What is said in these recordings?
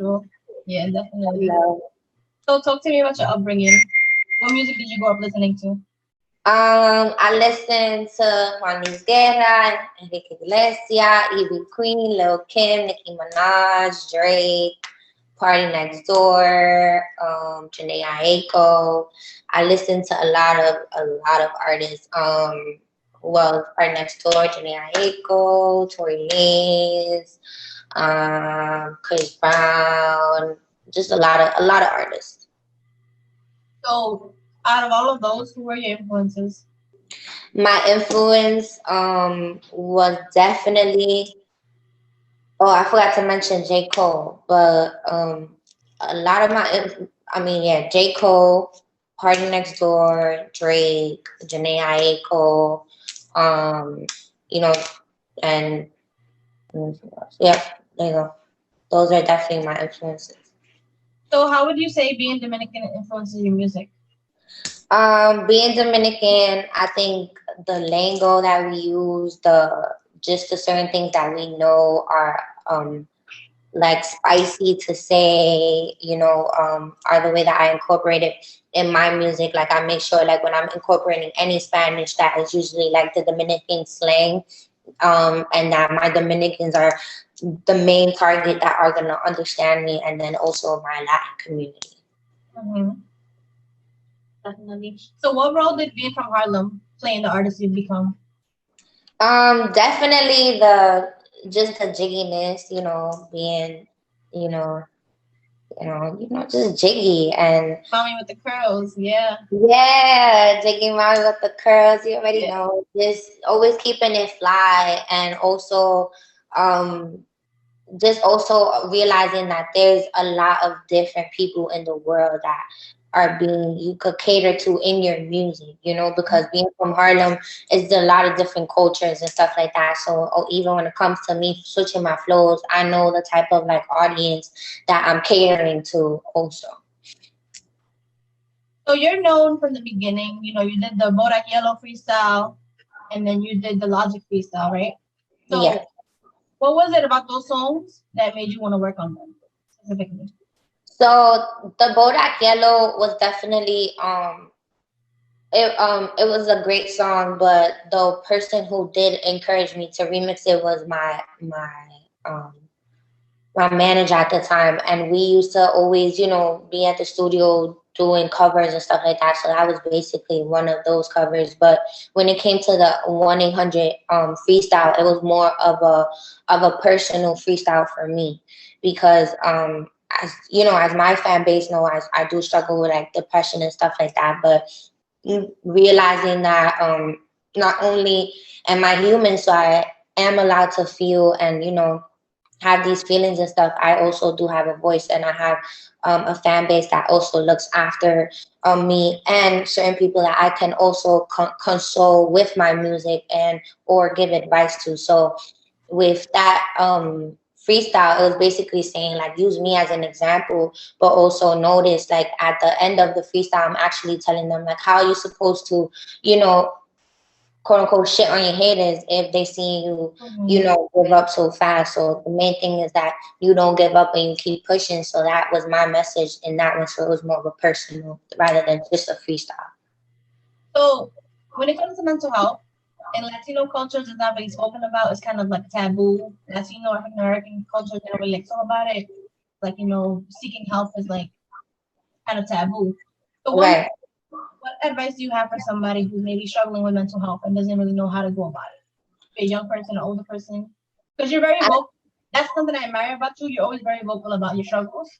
True. Yeah, definitely. No. So talk to me about your upbringing. What music did you grow up listening to? I listened to Juan Luis Guerra, Enrique Iglesias, Ivy Queen, Lil Kim, Nicki Minaj, Drake, Party Next Door, Janae Aiko. I listened to a lot of artists. Well, Party Next Door, Janae Aiko, Tory Lanez, Chris Brown, just a lot of artists. So out of all of those, who were your influences? My influence was definitely, oh, I forgot to mention J. Cole, but a lot of I mean, yeah, J. Cole, Party Next Door, Drake, Janae Aiko, um, you know, and yeah, there you go. Those are definitely my influences. So how would you say being Dominican influences your music? Being Dominican, I think the lingo that we use, the certain things that we know are like spicy to say, are the way that I incorporate it in my music. Like I make sure like when I'm incorporating any Spanish that is usually like the Dominican slang, and that my Dominicans are the main target that are gonna understand me, and then also my Latin community. Mm-hmm. Definitely. So what role did being from Harlem play in the artist you've become? Definitely the just the jigginess, being, you know, just jiggy and Mommy with the curls, yeah. yeah, jiggy mommy with the curls. You already Yeah. know, just always keeping it fly, and also, um, just also realizing that there's a lot of different people in the world that are being you could cater to in your music, because being from Harlem is a lot of different cultures and stuff like that. So even when it comes to me switching my flows, I know the type of like audience that I'm catering to also. So you're known from the beginning. You know, you did the Bodak Yellow freestyle, and then you did the Logic freestyle, right? Yeah. So what was it about those songs that made you want to work on them specifically? So the Bodak Yellow was definitely it was a great song, but the person who did encourage me to remix it was um my manager at the time, and we used to always, be at the studio doing covers and stuff like that. So that was basically one of those covers. But when it came to the 1-800 freestyle, it was more of a personal freestyle for me because as as my fan base know, I do struggle with like depression and stuff like that. But realizing that not only am I human, so I am allowed to feel and have these feelings and stuff. I also do have a voice, and I have a fan base that also looks after me and certain people that I can also console with my music and or give advice to. So with that freestyle, it was basically saying like use me as an example, but also notice like at the end of the freestyle, I'm actually telling them like how you're supposed to, you know, quote unquote shit on your haters if they see you, Mm-hmm. give up so fast. So the main thing is that you don't give up and you keep pushing. So that was my message in that one. So it was more of a personal rather than just a freestyle. So when it comes to mental health, in Latino cultures, it's not really spoken about. It's kind of like taboo. Latino African American cultures, they don't really like talk about it. Like, seeking help is like kind of taboo. So Right. what advice do you have for somebody who's maybe struggling with mental health and doesn't really know how to go about it? Be a young person, an older person? Because you're very I, vocal. That's something I admire about you. You're always very vocal about your struggles.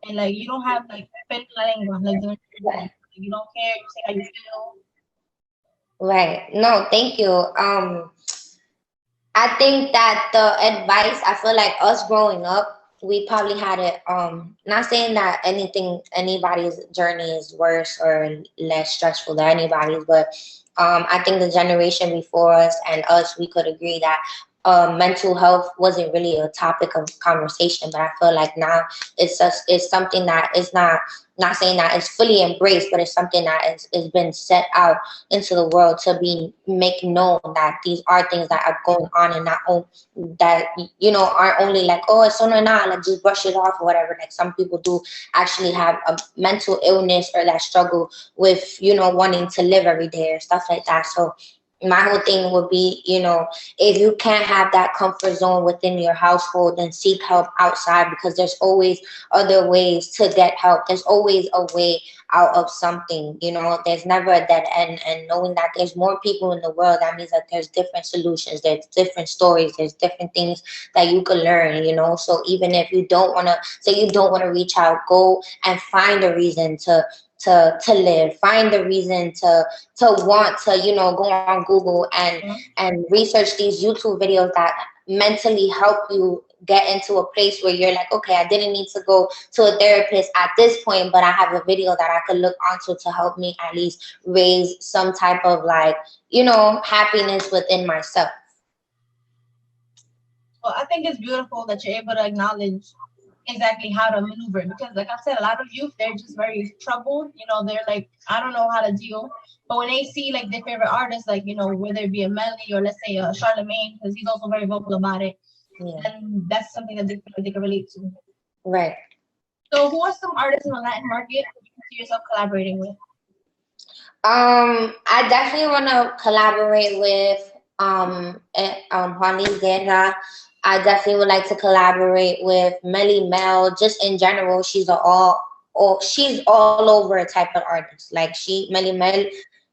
And like you don't have like pena la lengua, like doing right. you don't care, you say how you feel. Right. No, thank you. I think that the advice, I feel like us growing up, we probably had it. Not saying that anybody's journey is worse or less stressful than anybody's, but I think the generation before us and us, we could agree that mental health wasn't really a topic of conversation. But I feel like now it's something that is not not saying that it's fully embraced, but it's something that is been set out into the world to be make known that these are things that are going on, and not that aren't only like, oh, it's so not like just brush it off or whatever. Like some people do actually have a mental illness or that struggle with wanting to live every day or stuff like that. So my whole thing would be, if you can't have that comfort zone within your household, then seek help outside, because there's always other ways to get help. There's always a way out of something. There's never a dead end. And knowing that there's more people in the world, that means that there's different solutions, there's different stories, there's different things that you could learn. So even if you don't want to say, you don't want to reach out, go and find a reason to live, find the reason to want to go on Google and research these YouTube videos that mentally help you get into a place where you're like, okay, I didn't need to go to a therapist at this point, but I have a video that I could look onto to help me at least raise some type of happiness within myself. Well, I think it's beautiful that you're able to acknowledge exactly how to maneuver, because like I said, a lot of youth, they're just very troubled. They're like, I don't know how to deal. But when they see like their favorite artists, like whether it be a Melii or let's say a Charlemagne, because he's also very vocal about it, and that's something that they can relate to. Right. So who are some artists in the Latin market that you can see yourself collaborating with? I definitely want to collaborate with Juanis Guerra. I definitely would like to collaborate with Melii Mel. Just in general, she's she's all over type of artist. Like Melii Mel,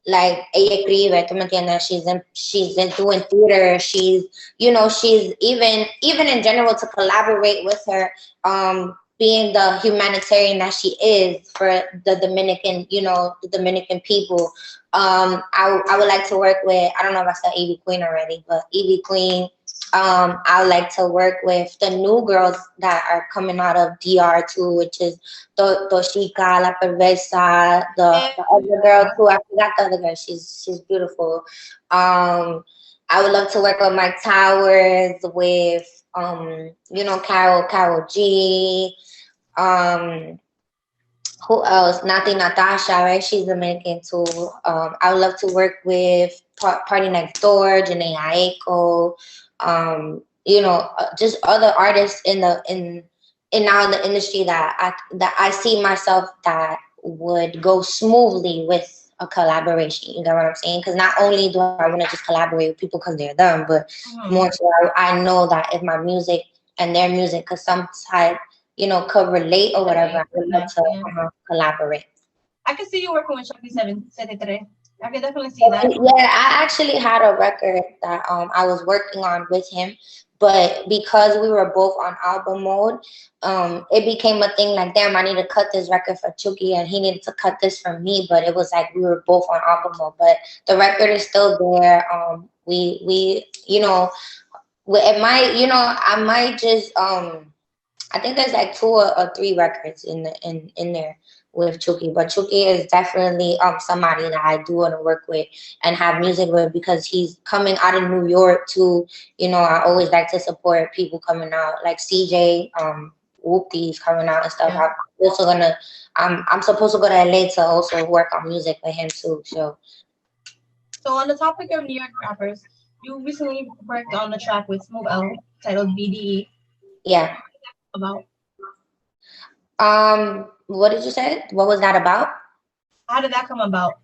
like ella escribe, tú me entiendes? She's in doing theater. She's she's even in general, to collaborate with her. Being the humanitarian that she is for the Dominican, the Dominican people. I would like to work with, I don't know if I said Evie Queen already, but Evie Queen. I would like to work with the new girls that are coming out of DR too, which is Toshika, La Perversa, the other girl too. I forgot the other girl. She's beautiful. I would love to work with Mike Towers, with Carol G. Who else? Nati Natasha, right? She's Dominican too. I would love to work with Party Next Door, Janae Aiko. Just other artists in now in the industry that I see myself that would go smoothly with a collaboration. You know what I'm saying? Because not only do I want to just collaborate with people because they're them, but more so I know that if my music and their music could sometimes could relate or whatever, I would love to collaborate. I can see you working with Chucky 73. I can definitely see that. Yeah, I actually had a record that I was working on with him, but because we were both on album mode, it became a thing like, damn, I need to cut this record for Chucky and he needed to cut this for me, but it was like we were both on album mode. But the record is still there. We it might, I might just I think there's like 2 or 3 records in there with Chucky, but Chucky is definitely somebody that I do want to work with and have music with, because he's coming out of New York too. I always like to support people coming out, like CJ, Whoopie's coming out and stuff. Yeah. I'm supposed to go to LA to also work on music with him too. So on the topic of New York rappers, you recently worked on a track with Smooth L titled BDE. Yeah. About? What did you say? What was that about? How did that come about?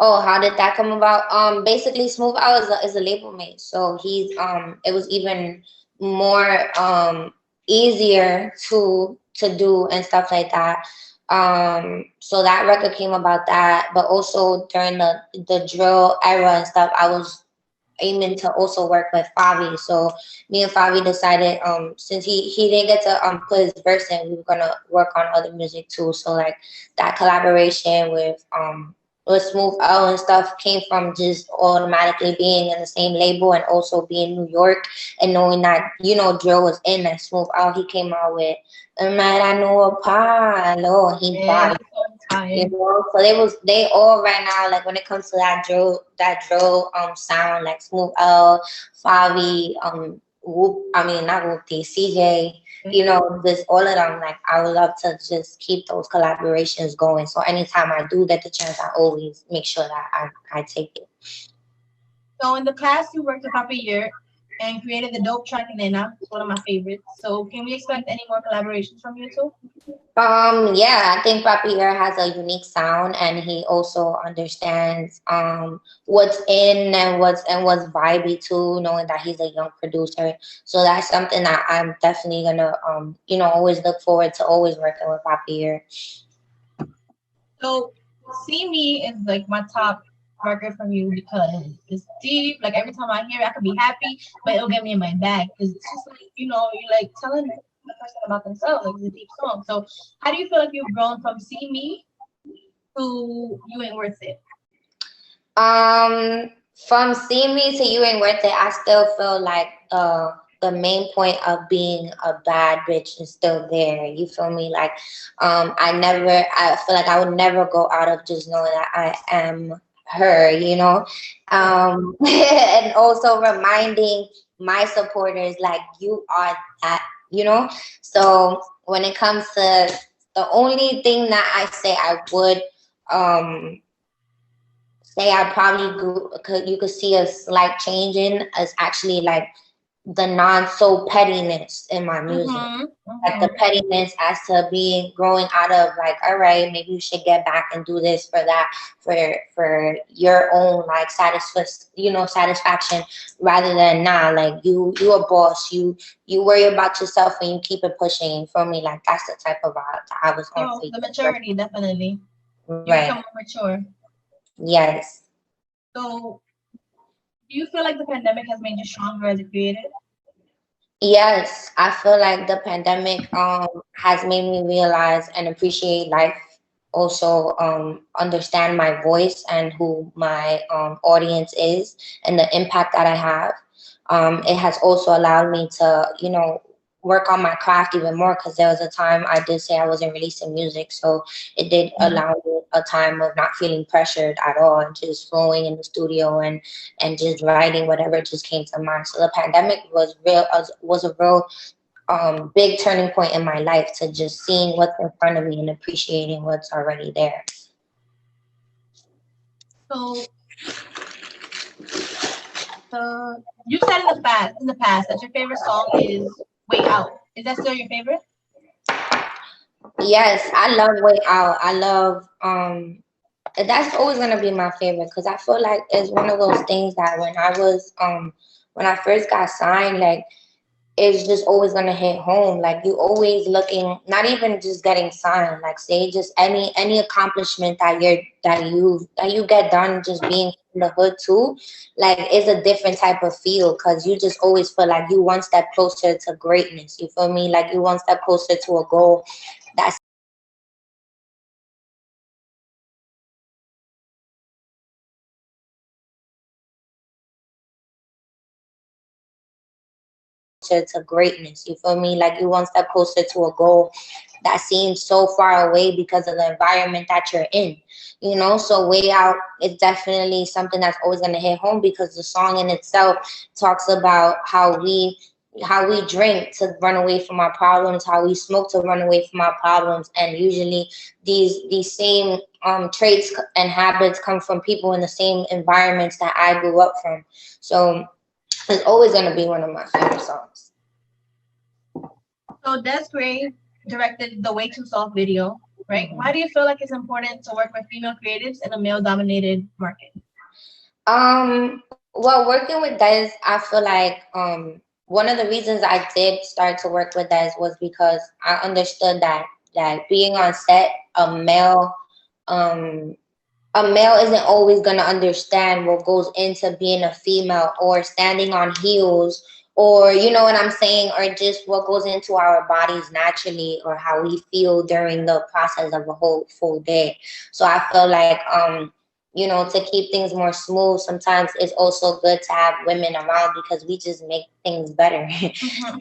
Oh, how did that come about? Basically, Smooth Out is a label mate, so he's it was even more easier to do and stuff like that. So that record came about that, but also during the drill era and stuff, I was aiming to also work with Favi. So me and Favi decided, since he didn't get to put his verse in, we were gonna work on other music too. So like that collaboration with Smooth L and stuff came from just automatically being in the same label and also being New York and knowing that drill was in that Smooth L. He came out with I know a palo. He bought it. So they all right now, like when it comes to that drill sound, like Smooth L, Favi, not Whoopty, CJ, you know, just all of them. Like I would love to just keep those collaborations going. So anytime I do get the chance, I always make sure that I take it. So in the past, you worked with Papier and created the dope track Nena. It's one of my favorites. So can we expect any more collaborations from you two? Yeah, I think Papi Air has a unique sound, and he also understands what's in and what's vibey too, knowing that he's a young producer. So that's something that I'm definitely gonna always look forward to always working with Papi Air. So See Me is like my top record from you because it's deep. Like every time I hear it, I can be happy, but it'll get me in my bag because it's just like you're like telling the person about themselves. Like it's a deep song. So how do you feel like you've grown from See Me to You Ain't Worth It? From See Me to You Ain't Worth It, I still feel like the main point of being a bad bitch is still there. You feel me? Like I feel like I would never go out of just knowing that I am her, you know? And also reminding my supporters like you are that, you know? So when it comes to the only thing that I say I would say I probably you could see a slight change in is actually like the non so pettiness in my music. Like the pettiness as to being growing out of like, all right, maybe you should get back and do this for that for your own like satisfaction rather than like you a boss, you worry about yourself and you keep it pushing. You feel me? Like that's the type of vibe that I was on. The maturity, definitely. Right. You become more mature. Yes. So do you feel like the pandemic has made you stronger as a creator? Yes, I feel like the pandemic has made me realize and appreciate life. Also, understand my voice and who my audience is and the impact that I have. It has also allowed me to, work on my craft even more because there was a time I did say I wasn't releasing music. So it did allow me a time of not feeling pressured at all and just flowing in the studio and just writing whatever just came to mind. So the pandemic was a real big turning point in my life to just seeing what's in front of me and appreciating what's already there. So you said in the past that your favorite song is Way Out. Is that still your favorite? Yes, I love Way Out. I love that's always gonna be my favorite because I feel like it's one of those things that when I first got signed, like it's just always gonna hit home. Like you always looking, not even just getting signed, like say just any accomplishment that you get done just being in the hood too, like it's a different type of feel because you just always feel like you one step closer to greatness. You feel me? Like you one step closer to a goal that's to greatness. You feel me? Like you one step closer to a goal that seems so far away because of the environment that you're in. So Way Out is definitely something that's always gonna hit home because the song in itself talks about how we drink to run away from our problems, how we smoke to run away from our problems, and usually these same traits and habits come from people in the same environments that I grew up from. So it's always going to be one of my favorite songs. So Des Gray directed the Way Too Soft video, right? Why do you feel like it's important to work with female creatives in a male-dominated market? Well, working with Des, I feel like one of the reasons I did start to work with Des was because I understood that being on set, a male isn't always going to understand what goes into being a female or standing on heels, or you know what I'm saying, or just what goes into our bodies naturally or how we feel during the process of a whole full day. So I feel like to keep things more smooth, sometimes it's also good to have women around because we just make things better.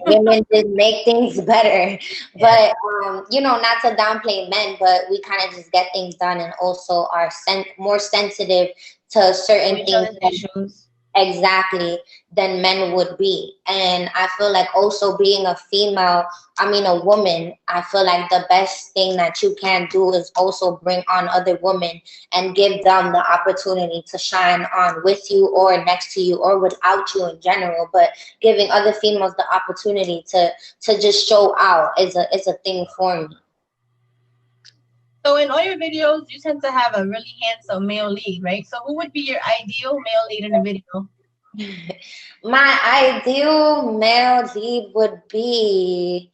Women just make things better. But not to downplay men, but we kind of just get things done and also are more sensitive to certain things. exactly than men would be. And I feel like also being a female, I mean a woman, I feel like the best thing that you can do is also bring on other women and give them the opportunity to shine on with you or next to you or without you in general. But giving other females the opportunity to just show out is a thing for me. So in all your videos, you tend to have a really handsome male lead, right? So who would be your ideal male lead in a video? My ideal male lead would be,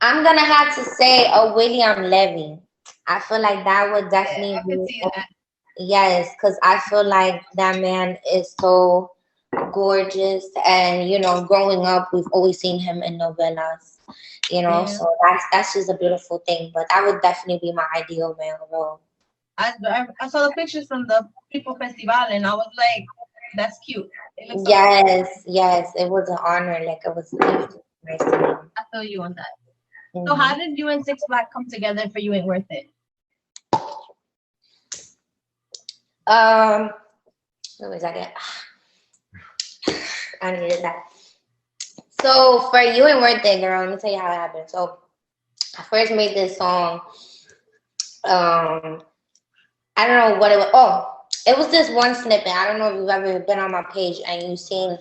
I'm gonna have to say a William Levy. I feel like that would Yeah, definitely I could be, see that. yes, because I feel like that man is so gorgeous, and growing up, we've always seen him in novellas, Yeah. so that's just a beautiful thing. But that would definitely be my ideal male role. I saw the pictures from the People Festival and I was like, that's cute. It looks so cute. Yes, yes, it was an honor. Like it was nice to meet him. I feel you on that. So Hmm. how did you and Six Black come together for You Ain't Worth It? Um, wait a second. I needed that. So for You Ain't Worth It, girl, let me tell you how it happened. So I first made this song. Um, I don't know what it was. Oh, it was this one snippet. I don't know if you've ever been on my page and you've seen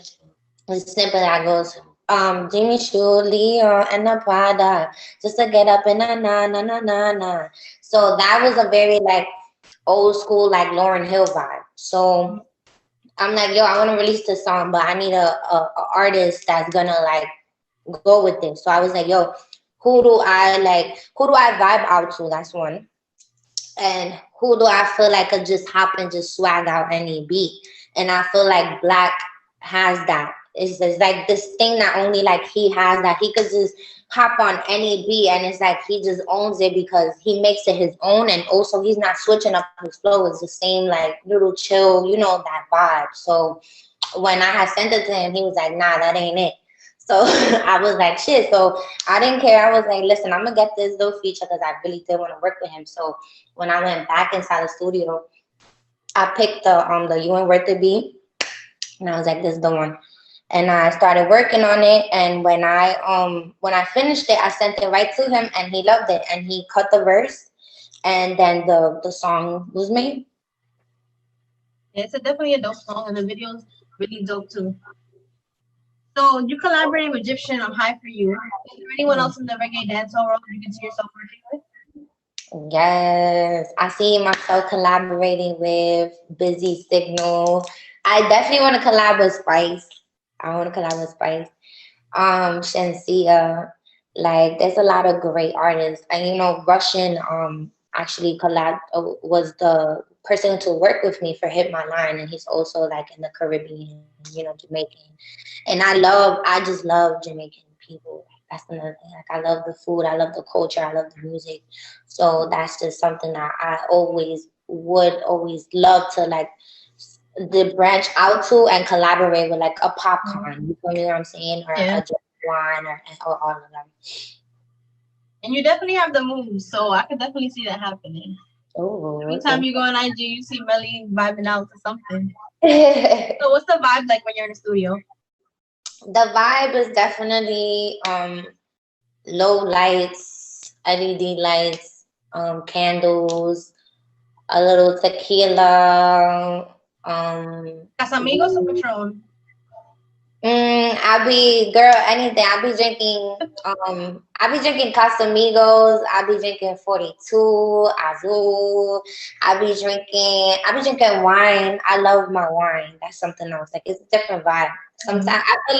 the snippet that goes, Jimmy Choo, Leo, and the Prada, just to get up and na. So that was a very like old school like Lauryn Hill vibe. So I'm like, yo, I want to release this song, but I need a artist that's gonna like go with this. So I was like, yo, who do I vibe out to? That's one. And who do I feel like could just hop and just swag out any beat? And I feel like Black has that. It's like this thing that only like he has, that he could just hop on any beat, and it's like he just owns it because he makes it his own, and also he's not switching up his flow. It's the same like little chill, that vibe. So when I had sent it to him, he was like, nah, that ain't it. So I was like, shit. So I didn't care. I was like, listen, I'm gonna get this little feature because I really did want to work with him. So when I went back inside the studio, I picked the You Ain't Worth It beat, and I was like, this is the one. And I started working on it. And when I finished it, I sent it right to him, and he loved it. And he cut the verse, and then the song was made. Yeah, it's definitely a dope song and the video's really dope too. So you collaborated with Egyptian on High For You. Is there anyone else in the reggae dancehall world you can see yourself working with? Yes, I see myself collaborating with Busy Signal. I definitely want to collab with Spice. I want to collab with Spice. Shensia. Like, there's a lot of great artists, and Russian actually was the person to work with me for Hit My Line, and he's also like in the Caribbean, Jamaican. And I just love Jamaican people. That's another thing. Like, I love the food, I love the culture, I love the music. So that's just something that I would always love to like the branch out to and collaborate with, like a popcorn. You feel me what I'm saying? Or Yeah. a wine or all of them. And you definitely have the moves, so I could definitely see that happening. Oh, Every time you go on IG, you see Melii vibing out to something. So what's the vibe like when you're in the studio? The vibe is definitely low lights, LED lights, candles, a little tequila. Casamigos or Patron? I be girl anything. I be drinking Casamigos. I be drinking 42 Azul. I be drinking wine. I love my wine. That's something else. Like, it's a different vibe. Sometimes I feel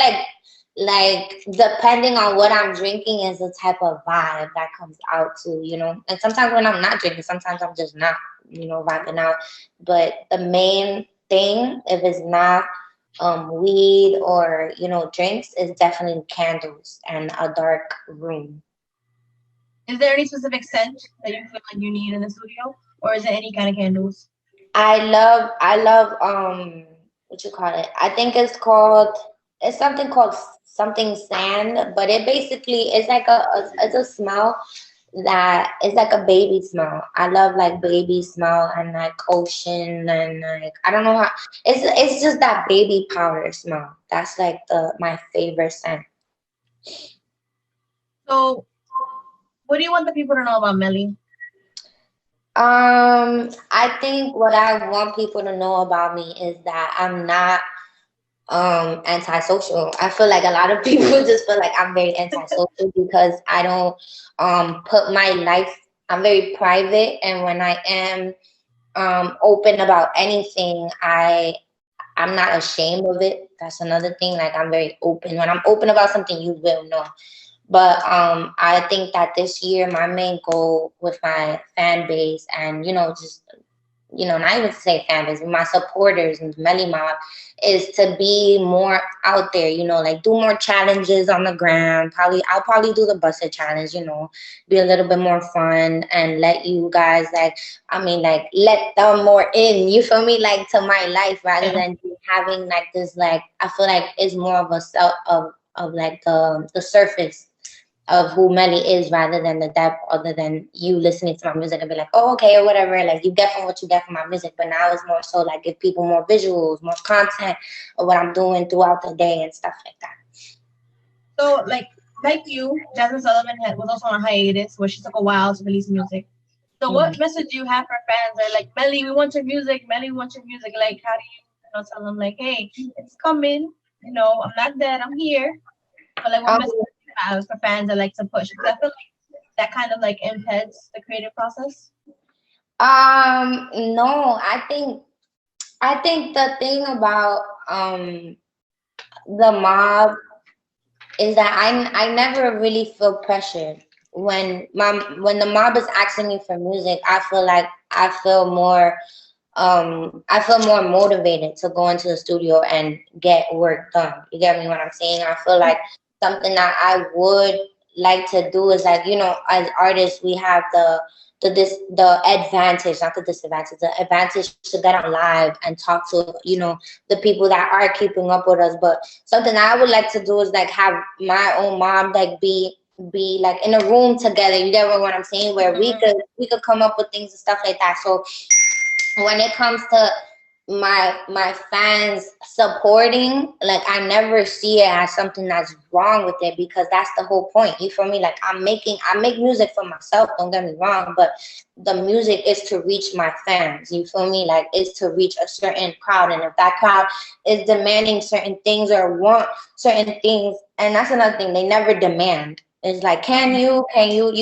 like depending on what I'm drinking is the type of vibe that comes out to. And sometimes when I'm not drinking, sometimes I'm just not, vibing out. But the main thing, if it's not weed or drinks, is definitely candles and a dark room. Is there any specific scent that you feel like you need in the studio, or is it any kind of candles? I love what you call it? I think it's something called something sand, but it basically is like it's a smell that it's like a baby smell. I love like baby smell and like ocean and like I don't know how it's just that baby powder smell. That's like the my favorite scent. So, what do you want the people to know about Melii? I think what I want people to know about me is that I'm not antisocial. I feel like a lot of people just feel like I'm very antisocial because I don't put my life, I'm very private, and when I am open about anything, I'm not ashamed of it. That's another thing. Like I'm very open. When I'm open about something, you will know. But I think that this year my main goal with my fan base and just not even to say fan base, but my supporters and Melii Mob is to be more out there, like do more challenges on the gram. I'll probably do the busted challenge, be a little bit more fun and let you guys like let them more in, you feel me, like to my life rather Yeah. than just having like this like I feel like it's more of a self of like the surface of who Melii is rather than the depth, other than you listening to my music and be like, oh, okay, or whatever. Like, you get from what you get from my music. But now it's more so like give people more visuals, more content of what I'm doing throughout the day and stuff like that. So, like you, Jasmine Sullivan was also on a hiatus where she took a while to release music. So, what message do you have for fans that are like, Melii, we want your music. Melii, we want your music. Like, how do you tell them, like, hey, it's coming. I'm not dead. I'm here. But, like, what Um, message do you have for fans that like to push? Because I feel like that kind of, like, impedes the creative process. no, I think the thing about the mob is that I never really feel pressured when the mob is asking me for music. I feel more motivated to go into the studio and get work done. You get me what I'm saying? I feel like something that I would like to do is like, as artists we have the advantage, not the disadvantage, the advantage to get on live and talk to, the people that are keeping up with us. But something that I would like to do is like have my own mom like be like in a room together. You get what I'm saying? Where we could come up with things and stuff like that. So when it comes to my fans supporting, like I never see it as something that's wrong with it, because that's the whole point. You feel me? Like I make music for myself, don't get me wrong, but the music is to reach my fans. You feel me? Like it's to reach a certain crowd, and if that crowd is demanding certain things or want certain things, and that's another thing, they never demand. It's like, you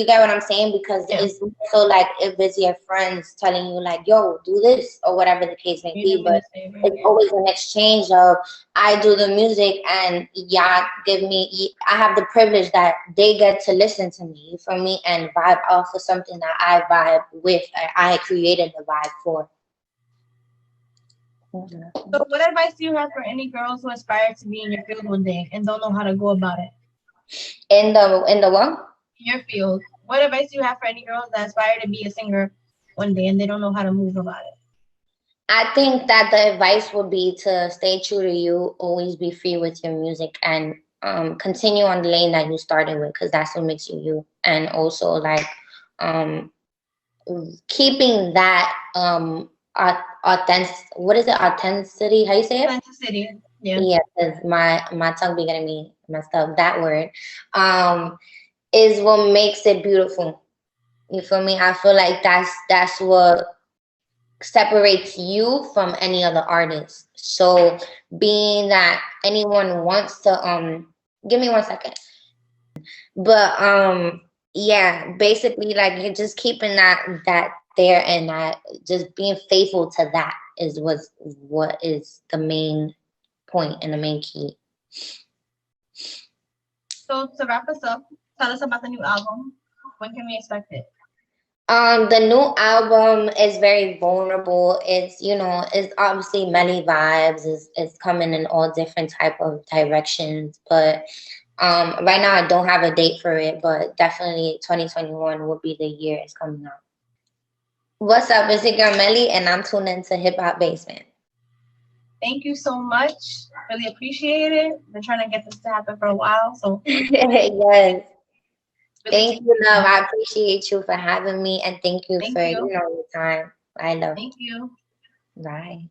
get what I'm saying? Because Yeah. it's so like if it's your friends telling you like, yo, do this or whatever the case may be, but it's always an exchange of I do the music and y'all I have the privilege that they get to listen to me, you feel me, and vibe off of something that I vibe with, I created the vibe for. So, what advice do you have for any girls who aspire to be in your field one day and don't know how to go about it? In the what? In your field, what advice do you have for any girls that aspire to be a singer one day and they don't know how to move about it? I think that the advice would be to stay true to you, always be free with your music, and continue on the lane that you started with, because that's what makes you you. And also like um, keeping that authentic. What is it? Authenticity? How you say it? Authenticity. Yeah. Yeah, because my tongue be getting me messed up. That word is what makes it beautiful. You feel me? I feel like that's what separates you from any other artist. So being that anyone wants to give me 1 second. But yeah, basically like you're just keeping that there, and that just being faithful to that is what is the main point and the main key. So, to wrap us up, tell us about the new album. When can we expect it? The new album is very vulnerable. It's obviously Melii vibes. It's coming in all different type of directions. But right now I don't have a date for it, but definitely 2021 will be the year it's coming out. What's up? It's your girl Melii, and I'm tuned into Hip Hop Basement. Thank you so much. Really appreciate it. Been trying to get this to happen for a while, so Yes. Really Thank taking you, the love. time. I appreciate you for having me, and thank you Thank for you. your time. I love. Thank you. Bye.